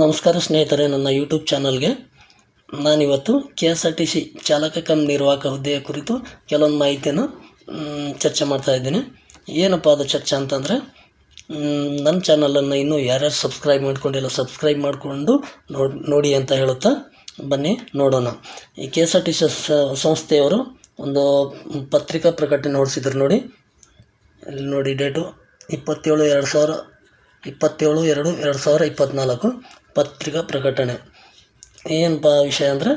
ನಮಸ್ಕಾರ ಸ್ನೇಹಿತರೆ, ನನ್ನ ಯೂಟ್ಯೂಬ್ ಚಾನಲ್ಗೆ ನಾನಿವತ್ತು KSRTC ಚಾಲಕ ಕಮ್ ನಿರ್ವಾಹಕ ಹುದ್ದೆಯ ಕುರಿತು ಕೆಲವೊಂದು ಮಾಹಿತಿಯನ್ನು ಚರ್ಚೆ ಮಾಡ್ತಾ ಇದ್ದೀನಿ. ಏನಪ್ಪ ಅದು ಚರ್ಚೆ ಅಂತಂದರೆ, ನನ್ನ ಚಾನಲನ್ನು ಇನ್ನೂ ಯಾರ್ಯಾರು ಸಬ್ಸ್ಕ್ರೈಬ್ ಮಾಡ್ಕೊಂಡಿಲ್ಲ ಸಬ್ಸ್ಕ್ರೈಬ್ ಮಾಡಿಕೊಂಡು ನೋಡಿ ಅಂತ ಹೇಳುತ್ತಾ ಬನ್ನಿ ನೋಡೋಣ. ಈ KSRTC ಸಂಸ್ಥೆಯವರು ಒಂದು ಪತ್ರಿಕಾ ಪ್ರಕಟಣೆ ಹೊರಡಿಸಿದ್ರು ನೋಡಿ. ಇಲ್ಲಿ ನೋಡಿ, ಡೇಟು 27/2/2024 ಪತ್ರಿಕಾ ಪ್ರಕಟಣೆ. ಏನಪ್ಪ ವಿಷಯ ಅಂದರೆ,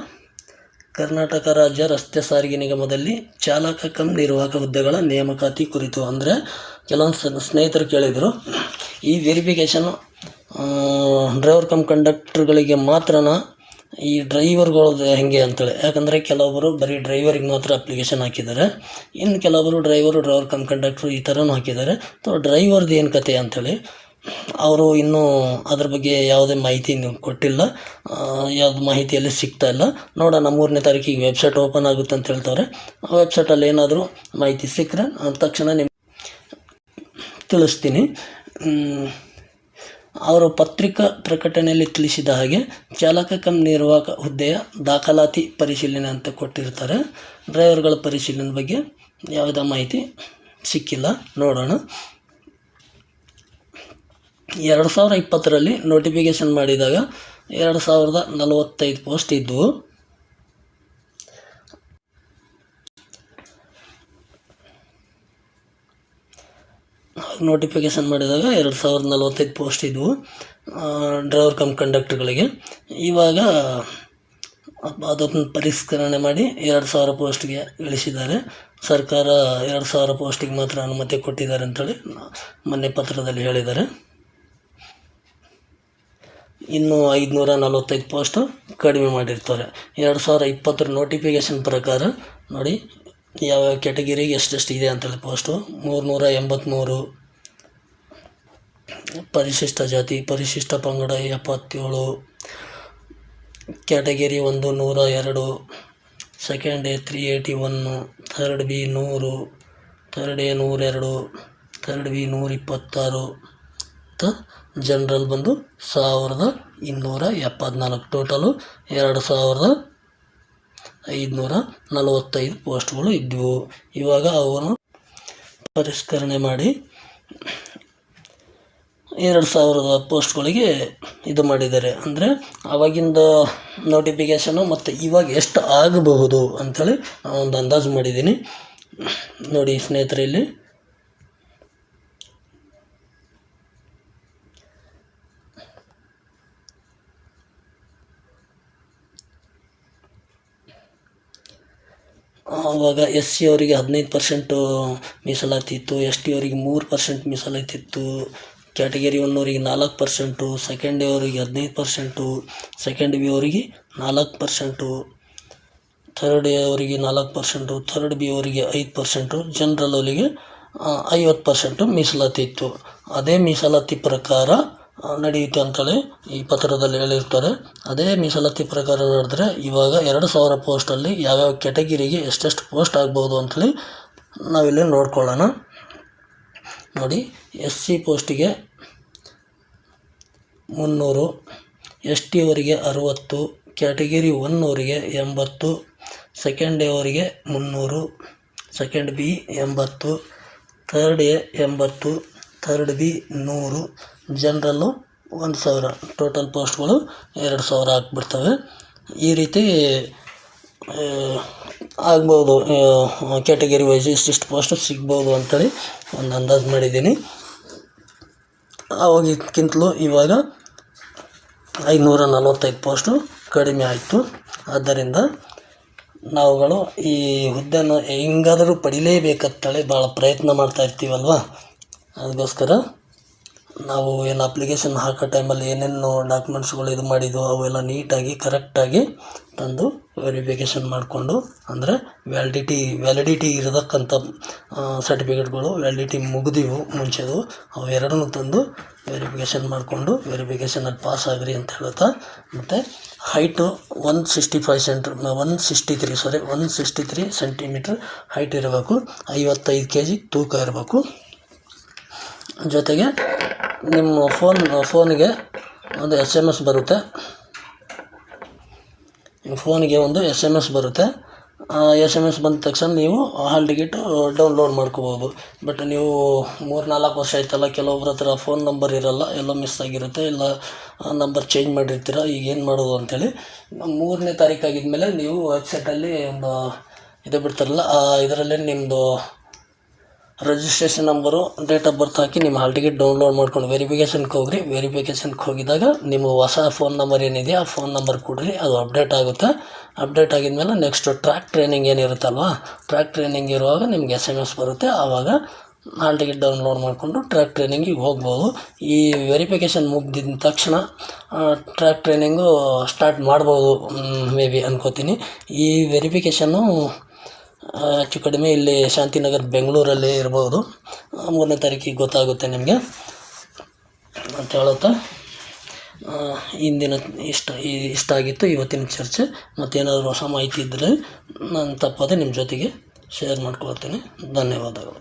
ಕರ್ನಾಟಕ ರಾಜ್ಯ ರಸ್ತೆ ಸಾರಿಗೆ ನಿಗಮದಲ್ಲಿ ಚಾಲಕ ಕಮ್ ನಿರ್ವಾಹಕ ಹುದ್ದೆಗಳ ನೇಮಕಾತಿ ಕುರಿತು. ಅಂದರೆ ಕೆಲವೊಂದು ಸ್ನೇಹಿತರು ಕೇಳಿದರು, ಈ ವೆರಿಫಿಕೇಷನ್ನು ಡ್ರೈವರ್ ಕಮ್ ಕಂಡಕ್ಟರ್ಗಳಿಗೆ ಮಾತ್ರನ, ಈ ಡ್ರೈವರ್ಗಳದ್ದು ಹೆಂಗೆ ಅಂತೇಳಿ. ಯಾಕಂದರೆ ಕೆಲವೊಬ್ಬರು ಬರೀ ಡ್ರೈವರಿಗೆ ಮಾತ್ರ ಅಪ್ಲಿಕೇಶನ್ ಹಾಕಿದ್ದಾರೆ, ಇನ್ನು ಕೆಲವೊಬ್ಬರು ಡ್ರೈವರ್ ಕಮ್ ಕಂಡಕ್ಟ್ರು ಈ ಥರನೂ ಹಾಕಿದ್ದಾರೆ. ಡ್ರೈವರ್ದು ಏನು ಕತೆ ಅಂಥೇಳಿ ಅವರು ಇನ್ನೂ ಅದ್ರ ಬಗ್ಗೆ ಯಾವುದೇ ಮಾಹಿತಿ ಕೊಟ್ಟಿಲ್ಲ, ಯಾವುದು ಮಾಹಿತಿಯಲ್ಲಿ ಸಿಗ್ತಾ ಇಲ್ಲ. ನೋಡೋಣ, 3ನೇ ತಾರೀಕಿಗೆ ವೆಬ್ಸೈಟ್ ಓಪನ್ ಆಗುತ್ತೆ ಅಂತ ಹೇಳ್ತಾರೆ. ಆ ವೆಬ್ಸೈಟಲ್ಲಿ ಏನಾದರೂ ಮಾಹಿತಿ ಸಿಕ್ಕರೆ ತಕ್ಷಣ ನಿಮ್ಗೆ ತಿಳಿಸ್ತೀನಿ. ಅವರು ಪತ್ರಿಕಾ ಪ್ರಕಟಣೆಯಲ್ಲಿ ತಿಳಿಸಿದ ಹಾಗೆ ಚಾಲಕ ಕಮ್ ನಿರ್ವಾಹಕ ಹುದ್ದೆಯ ದಾಖಲಾತಿ ಪರಿಶೀಲನೆ ಅಂತ ಕೊಟ್ಟಿರ್ತಾರೆ. ಡ್ರೈವರ್ಗಳ ಪರಿಶೀಲನೆ ಬಗ್ಗೆ ಯಾವುದೇ ಮಾಹಿತಿ ಸಿಕ್ಕಿಲ್ಲ. ನೋಡೋಣ. 2020ರಲ್ಲಿ ನೋಟಿಫಿಕೇಷನ್ ಮಾಡಿದಾಗ 2045 ಪೋಸ್ಟ್ ಇದ್ದವು. ನೋಟಿಫಿಕೇಷನ್ ಮಾಡಿದಾಗ 2045 ಪೋಸ್ಟ್ ಇದ್ದವು ಡ್ರೈವರ್ ಕಮ್ ಕಂಡಕ್ಟರ್ಗಳಿಗೆ. ಇವಾಗ ಅದನ್ನು ಪರಿಷ್ಕರಣೆ ಮಾಡಿ 2000 ಪೋಸ್ಟ್ಗೆ ಇಳಿಸಿದ್ದಾರೆ. ಸರ್ಕಾರ 2000 ಪೋಸ್ಟಿಗೆ ಮಾತ್ರ ಅನುಮತಿ ಕೊಟ್ಟಿದ್ದಾರೆ ಅಂತೇಳಿ ಮೊನ್ನೆ ಪತ್ರದಲ್ಲಿ ಹೇಳಿದ್ದಾರೆ. ಇನ್ನೂ 545 ಪೋಸ್ಟು ಕಡಿಮೆ ಮಾಡಿರ್ತಾರೆ. 2020 ನೋಟಿಫಿಕೇಷನ್ ಪ್ರಕಾರ ನೋಡಿ ಯಾವ ಕ್ಯಾಟಗಿರಿಗೆ ಎಷ್ಟೆಷ್ಟು ಇದೆ ಅಂತೇಳಿ. ಪೋಸ್ಟು 383, ಪರಿಶಿಷ್ಟ ಜಾತಿ ಪರಿಶಿಷ್ಟ ಪಂಗಡ 77, category 1 102, second A 381, third B 100, third A 102, third B 126 ಮತ್ತು ಜನರಲ್ ಬಂದು 1274. ಟೋಟಲು 2545 ಪೋಸ್ಟ್ಗಳು ಇದ್ದವು. ಇವಾಗ ಅವನ್ನು ಪರಿಷ್ಕರಣೆ ಮಾಡಿ 2000 ಪೋಸ್ಟ್ಗಳಿಗೆ ಇದು ಮಾಡಿದ್ದಾರೆ. ಅಂದರೆ ಆವಾಗಿಂದ ನೋಟಿಫಿಕೇಷನು ಮತ್ತು ಇವಾಗ ಎಷ್ಟು ಆಗಬಹುದು ಅಂಥೇಳಿ ಒಂದು ಅಂದಾಜು ಮಾಡಿದ್ದೀನಿ ನೋಡಿ ಸ್ನೇಹಿತರೆ. ಇಲ್ಲಿ ಆವಾಗ SC ಅವರಿಗೆ 15% ಮೀಸಲಾತಿ ಇತ್ತು, ST ಅವರಿಗೆ 3% ಮೀಸಲಾತಿ ಇತ್ತು, ಕ್ಯಾಟಗರಿ 1 ಅವರಿಗೆ 4%, ಸೆಕೆಂಡ್ A ಅವರಿಗೆ 15%, ಸೆಕೆಂಡ್ B ಅವರಿಗೆ 4%, ಥರ್ಡ್ A ಅವರಿಗೆ 4%, ಥರ್ಡ್ B ಅವರಿಗೆ 5%, ಜನರಲ್ ಅವರಿಗೆ 50% ಮೀಸಲಾತಿ ಇತ್ತು. ಅದೇ ಮೀಸಲಾತಿ ಪ್ರಕಾರ ನಡೆಯುತ್ತೆ ಅಂತೇಳಿ ಈ ಪತ್ರದಲ್ಲಿ ಹೇಳಿರ್ತಾರೆ. ಅದೇ ಮೀಸಲಾತಿ ಪ್ರಕಾರ ನಡೆದ್ರೆ ಇವಾಗ 2000 ಪೋಸ್ಟಲ್ಲಿ ಯಾವ್ಯಾವ ಕ್ಯಾಟಗಿರಿಗೆ ಎಷ್ಟೆಷ್ಟು ಪೋಸ್ಟ್ ಆಗ್ಬೋದು ಅಂಥೇಳಿ ನಾವಿಲ್ಲಿ ನೋಡ್ಕೊಳ್ಳೋಣ. ನೋಡಿ, SC ಪೋಸ್ಟಿಗೆ 300, ST ಅವರಿಗೆ 60, ಕ್ಯಾಟಗಿರಿ 1 ಅವರಿಗೆ 80, ಸೆಕೆಂಡ್ A ಅವರಿಗೆ 300, second B 80, third A 80, third B 100, general 1000. Total ಪೋಸ್ಟ್ಗಳು 2000 ಆಗಿಬಿಡ್ತವೆ. ಈ ರೀತಿ ಆಗ್ಬೋದು. ಕ್ಯಾಟಗರಿ ವೈಸ್ ಇಷ್ಟಿಷ್ಟು ಪೋಸ್ಟ್ ಸಿಗ್ಬೋದು ಅಂಥೇಳಿ ಒಂದು ಅಂದಾಜು ಮಾಡಿದ್ದೀನಿ. ಅವಾಗಿಂತಲೂ ಇವಾಗ 545 ಪೋಸ್ಟು ಕಡಿಮೆ ಆಯಿತು. ಆದ್ದರಿಂದ ನಾವುಗಳು ಈ ಹುದ್ದೆಯನ್ನು ಹೆಂಗಾದರೂ ಪಡಿಲೇಬೇಕಂತೇಳಿ ಭಾಳ ಪ್ರಯತ್ನ ಮಾಡ್ತಾ ಇರ್ತೀವಲ್ವ. ಅದಕ್ಕೋಸ್ಕರ ನಾವು ಏನು ಅಪ್ಲಿಕೇಶನ್ ಹಾಕೋ ಟೈಮಲ್ಲಿ ಏನೇನು ಡಾಕ್ಯುಮೆಂಟ್ಸ್ಗಳು ಇದು ಮಾಡಿದ್ವು ಅವೆಲ್ಲ ನೀಟಾಗಿ ಕರೆಕ್ಟಾಗಿ ತಂದು ವೆರಿಫಿಕೇಷನ್ ಮಾಡಿಕೊಂಡು, ಅಂದರೆ ವ್ಯಾಲಿಡಿಟಿ ಇರತಕ್ಕಂಥ ಸರ್ಟಿಫಿಕೇಟ್ಗಳು ವ್ಯಾಲಿಡಿಟಿ ಮುಗಿದಿವು ಮುಂಚೆದು, ಅವು ಎರಡನ್ನೂ ತಂದು ವೆರಿಫಿಕೇಷನ್ ಮಾಡಿಕೊಂಡು ವೆರಿಫಿಕೇಷನಲ್ಲಿ ಪಾಸ್ ಆಗ್ರಿ ಅಂತ ಹೇಳ್ತಾ. ಮತ್ತು ಹೈಟು 163 ಸೆಂಟಿಮೀಟ್ರ್ ಹೈಟ್ ಇರಬೇಕು, 55 kg ತೂಕ ಇರಬೇಕು. ಜೊತೆಗೆ ನಿಮ್ಮ ಫೋನಿಗೆ ಒಂದು SMS ಬರುತ್ತೆ, ನಿಮ್ಮ ಫೋನಿಗೆ ಒಂದು SMS ಬರುತ್ತೆ. SMS ಬಂದ ತಕ್ಷಣ ನೀವು ಹಾಲ್ ಟಿಕೆಟು ಡೌನ್ಲೋಡ್ ಮಾಡ್ಕೋಬೋದು. ಬಟ್ ನೀವು 3-4 ವರ್ಷ ಆಯ್ತಲ್ಲ, ಕೆಲವೊಬ್ರ ಹತ್ರ ಫೋನ್ ನಂಬರ್ ಇರೋಲ್ಲ, ಎಲ್ಲ ಮಿಸ್ ಆಗಿರುತ್ತೆ, ಇಲ್ಲ ನಂಬರ್ ಚೇಂಜ್ ಮಾಡಿರ್ತೀರ. ಈಗ ಏನು ಮಾಡೋದು ಅಂಥೇಳಿ 3ನೇ ತಾರೀಕು ಆಗಿದ್ಮೇಲೆ ನೀವು ವೆಬ್ಸೈಟಲ್ಲಿ ಒಂದು ಇದು ಬಿಡ್ತಾರಲ್ಲ, ಇದರಲ್ಲಿ ನಿಮ್ಮದು registration number, date of birth ಹಾಕಿ ನಿಮ್ಮ ಹಾಲ್ ಟಿಕೆಟ್ ಡೌನ್ಲೋಡ್ ಮಾಡ್ಕೊಂಡು ವೆರಿಫಿಕೇಷನ್ಗೆ ಹೋಗ್ರಿ. ವೆರಿಫಿಕೇಷನ್ಗೆ ಹೋಗಿದಾಗ ನಿಮ್ಮ ಹೊಸ ಫೋನ್ ನಂಬರ್ ಏನಿದೆಯಾ ಆ ಫೋನ್ ನಂಬರ್ ಕೊಡ್ರಿ, ಅದು ಅಪ್ಡೇಟ್ ಆಗುತ್ತೆ. ಅಪ್ಡೇಟ್ ಆಗಿದ್ಮೇಲೆ ನೆಕ್ಸ್ಟು ಟ್ರ್ಯಾಕ್ ಟ್ರೈನಿಂಗ್ ಏನಿರುತ್ತಲ್ವ, ಟ್ರ್ಯಾಕ್ ಟ್ರೈನಿಂಗ್ ಇರುವಾಗ ನಿಮ್ಗೆ SMS ಬರುತ್ತೆ. ಆವಾಗ ಹಾಲ್ ಟಿಕೆಟ್ ಡೌನ್ಲೋಡ್ ಮಾಡಿಕೊಂಡು ಟ್ರ್ಯಾಕ್ ಟ್ರೈನಿಂಗಿಗೆ ಹೋಗ್ಬೋದು. ಈ ವೆರಿಫಿಕೇಷನ್ ಮುಗ್ದಿದ ತಕ್ಷಣ ಟ್ರ್ಯಾಕ್ ಟ್ರೈನಿಂಗು ಸ್ಟಾರ್ಟ್ ಮಾಡ್ಬೋದು ಮೇ ಬಿ ಅನ್ಕೋತೀನಿ. ಈ ವೆರಿಫಿಕೇಷನ್ನು ಹೆಚ್ಚು ಕಡಿಮೆ ಇಲ್ಲಿ ಶಾಂತಿನಗರ್ ಬೆಂಗಳೂರಲ್ಲಿ ಇರ್ಬೋದು. 3ನೇ ತಾರೀಕಿಗೆ ಗೊತ್ತಾಗುತ್ತೆ ನಿಮಗೆ ಅಂತ ಹೇಳುತ್ತಾ ಇಂದಿನ ಇಷ್ಟ ಆಗಿತ್ತು ಇವತ್ತಿನ ಚರ್ಚೆ. ಮತ್ತೇನಾದರೂ ಹೊಸ ಮಾಹಿತಿ ಇದ್ದರೆ ನಾನು ತಪ್ಪದೆ ನಿಮ್ಮ ಜೊತೆಗೆ ಶೇರ್ ಮಾಡ್ಕೊಳ್ತೀನಿ. ಧನ್ಯವಾದಗಳು.